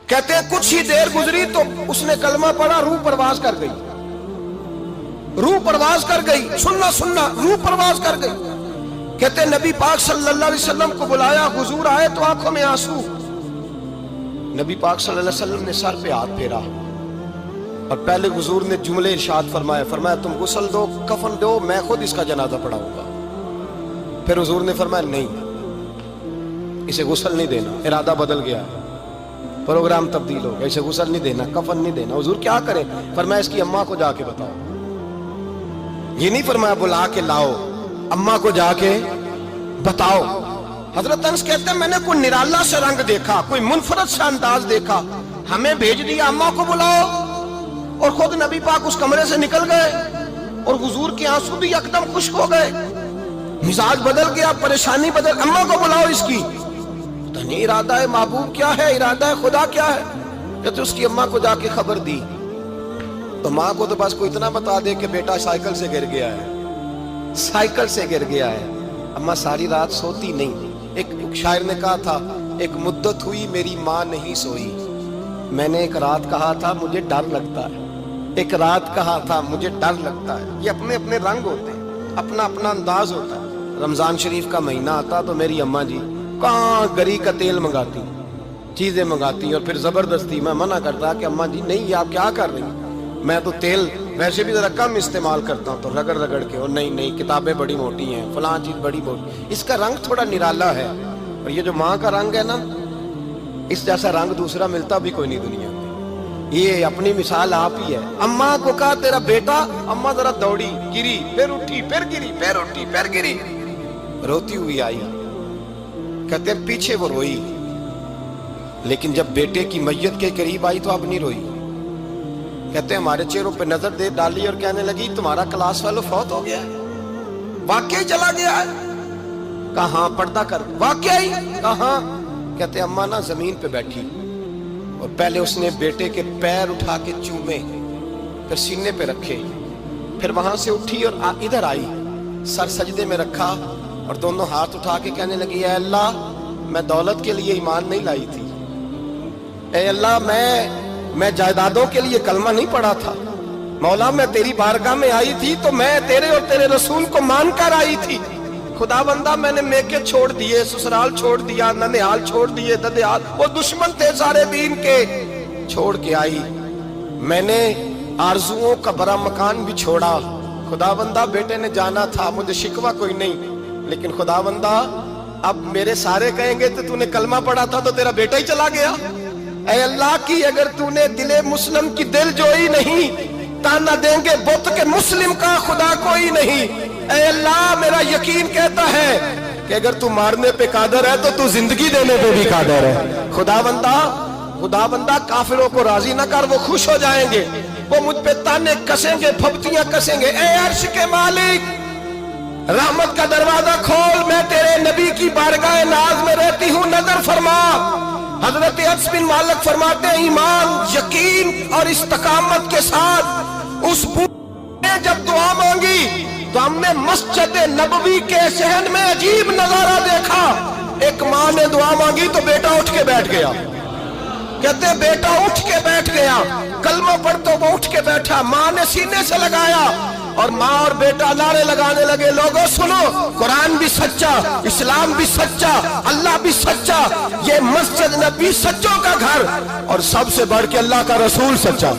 کہتے ہیں کچھ ہی دیر گزری تو اس نے کلمہ پڑھا، روح پرواز کر گئی، روح پرواز کر گئی، سننا روح پرواز کر گئی۔ کہتے ہیں نبی پاک صلی اللہ علیہ وسلم کو بلایا، حضور آئے تو آنکھوں میں آنسو۔ نبی پاک صلی اللہ علیہ وسلم نے سر پہ ہاتھ پھیرا اور پہلے حضور نے جملے ارشاد فرمایا تم غسل دو، کفن دو، میں خود اس کا جنازہ پڑھاؤں گا۔ پھر حضور نے فرمایا نہیں، اسے غسل نہیں دینا، ارادہ بدل گیا، پروگرام تبدیل ہو گیا، اسے غسل نہیں دینا، کفن نہیں دینا۔ حضور کیا کرے؟ فرمایا اس کی اماں کو جا کے بتاؤ۔ یہ نہیں فرمایا بلا کے لاؤ، اماں کو جا کے بتاؤ۔ حضرت انس کہتے ہیں میں نے کوئی نرالا سے رنگ دیکھا، کوئی منفرد سے انداز دیکھا، ہمیں بھیج دیا اماں کو بلاؤ، اور خود نبی پاک اس کمرے سے نکل گئے اور حضور کے آنسو بھی یکدم خشک ہو گئے، مزاج بدل گیا، پریشانی بدل، اماں کو بلاؤ اس کی۔ پتہ نہیں ارادہ ہے محبوب کیا ہے، ارادہ ہے خدا کیا ہے۔ کہتے اس کی اماں کو جا کے خبر دی تو ماں کو تو بس کوئی اتنا بتا دے کہ بیٹا سائیکل سے گر گیا ہے، سائیکل سے گر گیا ہے۔ اماں ساری رات سوتی نہیں۔ ایک شاعر نے کہا تھا ایک مدت ہوئی میری ماں نہیں سوئی، میں نے ایک رات کہا تھا مجھے ڈر لگتا ہے، ایک رات کہا تھا مجھے ڈر لگتا ہے۔ یہ اپنے اپنے رنگ ہوتے ہیں، اپنا اپنا انداز ہوتا ہے۔ رمضان شریف کا مہینہ آتا تو میری اماں جی کہاں گری کا تیل منگاتی، چیزیں منگاتی، اور پھر زبردستی میں منع کرتا کہ اماں جی نہیں، آپ کیا کر رہی ہیں، میں تو تیل ویسے بھی ذرا کم استعمال کرتا ہوں، تو رگڑ رگڑ کے، اور نہیں کتابیں بڑی موٹی ہیں، فلاں چیز بڑی موٹی، اس کا رنگ تھوڑا نرالا ہے۔ اور یہ جو ماں کا رنگ ہے نا، اس جیسا رنگ دوسرا ملتا بھی کوئی نہیں دنیا میں۔ یہ اپنی مثال آپ ہی ہے۔ اماں کو کہا تیرا بیٹا، اماں ذرا دوڑی، گری، پھر اٹھی، پھر گری، پھر اٹھی، پھر گری، روتی ہوئی آئی۔ کہتے ہیں پیچھے وہ روئی، لیکن جب بیٹے کی میت کے قریب آئی تو اب نہیں روئی۔ کہتے ہیں ہمارے چہروں پہ نظر دے ڈالی اور کہنے لگی تمہارا کلاس فیلو فوت ہو گیا ہے، واقعی چلا گیا ہے؟ کہاں؟ پردہ کر، واقعی؟ کہاں؟ کہتے ہیں اماں نا زمین پہ بیٹھی اور پہلے اس نے بیٹے کے پیر اٹھا کے چومے، پھر سینے پہ رکھے، پھر وہاں سے اٹھی اور ادھر آئی، سر سجدے میں رکھا اور دونوں ہاتھ اٹھا کے کہنے لگی اے اللہ میں دولت کے لیے ایمان نہیں لائی تھی، اے اللہ میں جائیدادوں کے لیے کلمہ نہیں پڑھا تھا، مولا میں تیری بارگاہ میں آئی تھی تو میں تیرے اور تیرے رسول کو مان کر آئی تھی، خدا بندہ میں نے میکے چھوڑ دیے، سسرال چھوڑ دیا، ننیال چھوڑ دیے، ددیال، وہ دشمن تھے سارے دین کے، چھوڑ کے آئی، میں نے آرزوؤں کا بڑا مکان بھی چھوڑا، خدا بندہ بیٹے نے جانا تھا، مجھے شکوہ کوئی نہیں، لیکن خدا بندہ اب میرے سارے کہیں گے تو نے کلمہ پڑھا تھا تو تیرا بیٹا ہی چلا گیا، اے اللہ کی اگر تو نے دل مسلم کی دل جوئی نہیں، تانا دیں گے بت کے مسلم کا خدا کوئی نہیں، اے اللہ میرا یقین کہتا ہے کہ اگر تو مارنے پہ قادر ہے تو زندگی دینے پہ بھی قادر ہے، خدا بندہ کافروں کو راضی نہ کر، وہ خوش ہو جائیں گے، وہ مجھ پہ تانے کسیں گے، پھپتیاں کسیں گے، اے عرش کے مالک رحمت کا دروازہ کھول، میں تیرے نبی کی بارگاہ ناز میں رہتی ہوں، نظر فرما۔ حضرت انس بن مالک فرماتے ہیں ایمان، یقین اور استقامت کے ساتھ اس بوڑھے نے جب دعا مانگی تو ہم نے مسجد نبوی کے صحن میں عجیب نظارہ دیکھا، ایک ماں نے دعا مانگی تو بیٹا اٹھ کے بیٹھ گیا، کہتے بیٹا اٹھ کے بیٹھ گیا، کلمہ پڑھ تو وہ اٹھ کے بیٹھا، ماں نے سینے سے لگایا اور ماں اور بیٹا نعرے لگانے لگے لوگوں سنو، قرآن بھی سچا، اسلام بھی سچا، اللہ بھی سچا، یہ مسجد نبی سچوں کا گھر، اور سب سے بڑھ کے اللہ کا رسول سچا۔